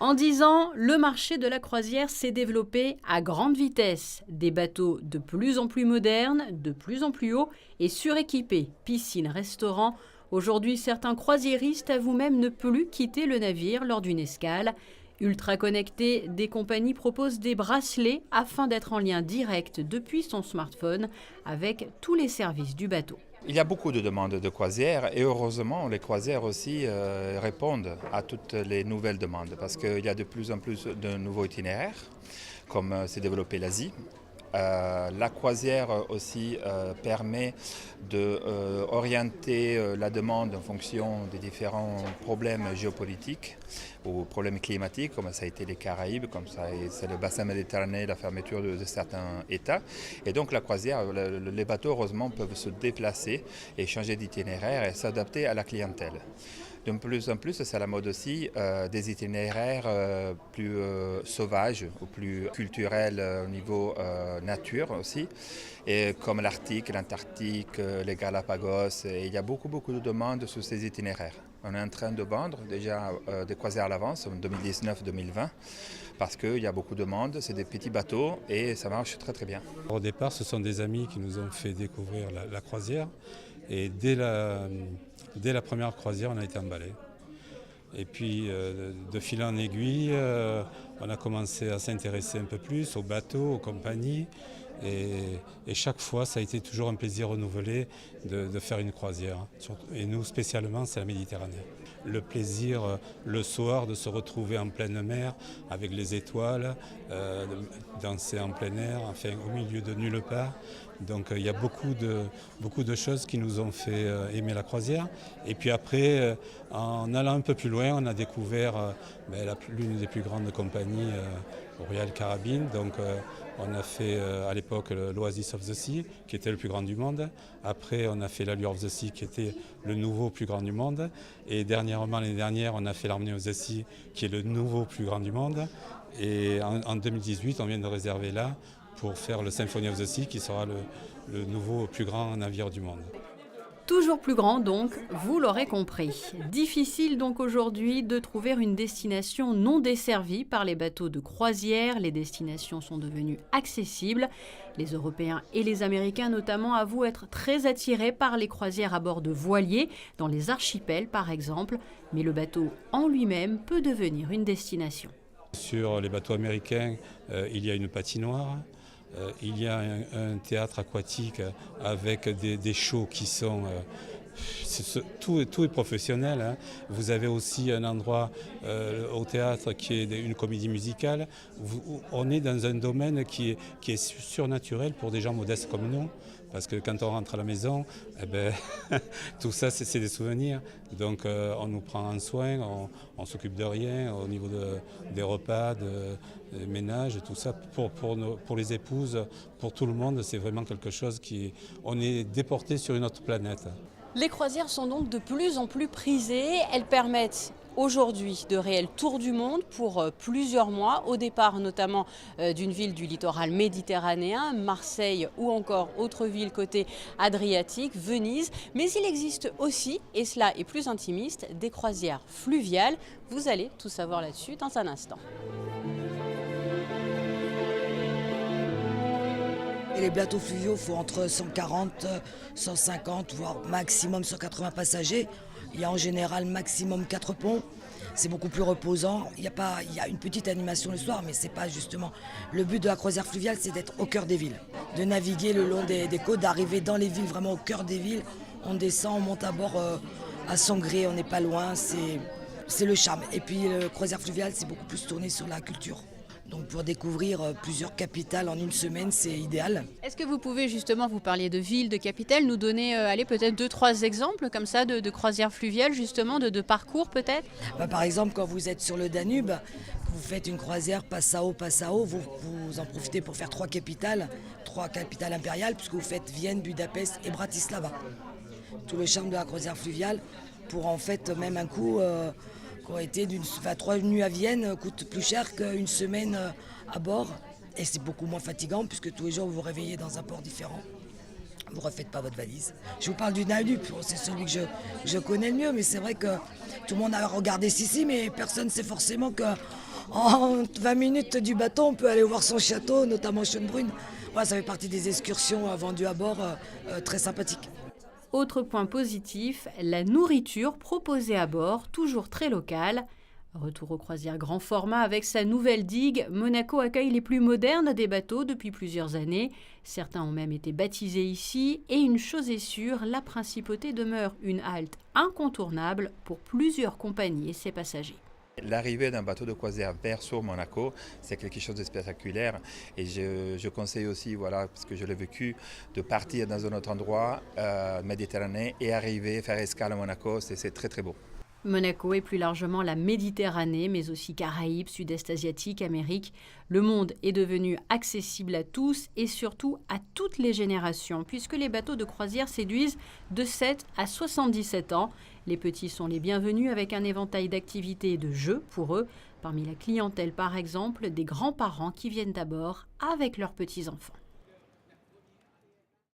En 10 ans, le marché de la croisière s'est développé à grande vitesse. Des bateaux de plus en plus modernes, de plus en plus hauts et suréquipés. Piscines, restaurants. Aujourd'hui, certains croisiéristes avouent même ne plus quitter le navire lors d'une escale. Ultra connectés, des compagnies proposent des bracelets afin d'être en lien direct depuis son smartphone avec tous les services du bateau. Il y a beaucoup de demandes de croisières et heureusement les croisières aussi répondent à toutes les nouvelles demandes parce qu'il y a de plus en plus de nouveaux itinéraires comme s'est développé l'Asie. La croisière aussi permet d'orienter la demande en fonction des différents problèmes géopolitiques ou problèmes climatiques, comme ça a été les Caraïbes, comme ça c'est le bassin méditerranéen, la fermeture de certains États. Et donc la croisière, les bateaux heureusement peuvent se déplacer et changer d'itinéraire et s'adapter à la clientèle. De plus en plus, c'est à la mode aussi des itinéraires plus sauvages ou plus culturels au niveau nature aussi, et comme l'Arctique, l'Antarctique, les Galapagos. Et il y a beaucoup de demandes sur ces itinéraires. On est en train de vendre déjà des croisières à l'avance en 2019-2020 parce qu'il y a beaucoup de demandes, c'est des petits bateaux et ça marche très bien. Au départ, ce sont des amis qui nous ont fait découvrir la croisière et dès la première croisière, on a été emballés. Et puis, de fil en aiguille, on a commencé à s'intéresser un peu plus aux bateaux, aux compagnies. Et chaque fois, ça a été toujours un plaisir renouvelé de faire une croisière. Et nous, spécialement, c'est la Méditerranée. Le plaisir, le soir, de se retrouver en pleine mer, avec les étoiles, danser en plein air, enfin, au milieu de nulle part. Donc il y a beaucoup de choses qui nous ont fait aimer la croisière. Et puis après, en allant un peu plus loin, on a découvert l'une des plus grandes compagnies, Royal Caribbean. Donc on a fait à l'époque l'Oasis of the Sea, qui était le plus grand du monde. Après, on a fait l'Allure of the Sea, qui était le nouveau plus grand du monde. Et dernièrement, l'année dernière, on a fait l'Harmony of the Sea, qui est le nouveau plus grand du monde. Et en 2018, on vient de réserver là pour faire le Symphony of the Sea, qui sera le nouveau plus grand navire du monde. Toujours plus grand donc, vous l'aurez compris. Difficile donc aujourd'hui de trouver une destination non desservie par les bateaux de croisière. Les destinations sont devenues accessibles. Les Européens et les Américains notamment avouent être très attirés par les croisières à bord de voiliers, dans les archipels par exemple. Mais le bateau en lui-même peut devenir une destination. Sur les bateaux américains, il y a une patinoire. Il y a un théâtre aquatique avec des shows qui sont... tout est professionnel. Hein. Vous avez aussi un endroit au théâtre qui est une comédie musicale. On est dans un domaine qui est surnaturel pour des gens modestes comme nous. Parce que quand on rentre à la maison, tout ça c'est des souvenirs. Donc on nous prend en soin, on s'occupe de rien au niveau des repas, des ménages, tout ça. Pour les épouses, pour tout le monde, c'est vraiment quelque chose on est déporté sur une autre planète. Les croisières sont donc de plus en plus prisées. Elles permettent aujourd'hui de réels tours du monde pour plusieurs mois, au départ notamment d'une ville du littoral méditerranéen, Marseille ou encore autre ville côté Adriatique, Venise. Mais il existe aussi, et cela est plus intimiste, des croisières fluviales. Vous allez tout savoir là-dessus dans un instant. Et les bateaux fluviaux font entre 140, 150, voire maximum 180 passagers. Il y a en général maximum 4 ponts. C'est beaucoup plus reposant. Il y a une petite animation le soir, mais c'est pas justement... Le but de la croisière fluviale, c'est d'être au cœur des villes. De naviguer le long des côtes, d'arriver dans les villes, vraiment au cœur des villes. On descend, on monte à bord à Sangré, on n'est pas loin. C'est le charme. Et puis, la croisière fluviale, c'est beaucoup plus tourné sur la culture. Donc pour découvrir plusieurs capitales en une semaine, c'est idéal. Est-ce que vous pouvez justement, vous parliez de villes, de capitales, nous donner peut-être 2-3 exemples comme ça de croisières fluviales, justement, de parcours peut-être ? Par exemple, quand vous êtes sur le Danube, vous faites une croisière Passau, vous en profitez pour faire 3 capitales impériales, puisque vous faites Vienne, Budapest et Bratislava. Tout le charme de la croisière fluviale pour en fait même un coup... qui ont été 3 nuits à Vienne coûte plus cher qu'une semaine à bord. Et c'est beaucoup moins fatigant puisque tous les jours vous vous réveillez dans un port différent. Vous ne refaites pas votre valise. Je vous parle du Danube, c'est celui que je connais le mieux, mais c'est vrai que tout le monde a regardé Sissi, mais personne ne sait forcément que En 20 minutes du bateau, on peut aller voir son château, notamment Schönbrunn. Voilà, ça fait partie des excursions vendues à bord très sympathiques. Autre point positif, la nourriture proposée à bord, toujours très locale. Retour aux croisières grand format avec sa nouvelle digue, Monaco accueille les plus modernes des bateaux depuis plusieurs années. Certains ont même été baptisés ici et une chose est sûre, la principauté demeure une halte incontournable pour plusieurs compagnies et ses passagers. L'arrivée d'un bateau de croisière sur Monaco, c'est quelque chose de spectaculaire et je conseille aussi, voilà, parce que je l'ai vécu, de partir dans un autre endroit, Méditerranée, et arriver, faire escale à Monaco, c'est très très beau. Monaco et plus largement la Méditerranée, mais aussi Caraïbes, Sud-Est asiatique, Amérique. Le monde est devenu accessible à tous et surtout à toutes les générations, puisque les bateaux de croisière séduisent de 7 à 77 ans. Les petits sont les bienvenus avec un éventail d'activités et de jeux pour eux. Parmi la clientèle, par exemple, des grands-parents qui viennent à bord avec leurs petits-enfants.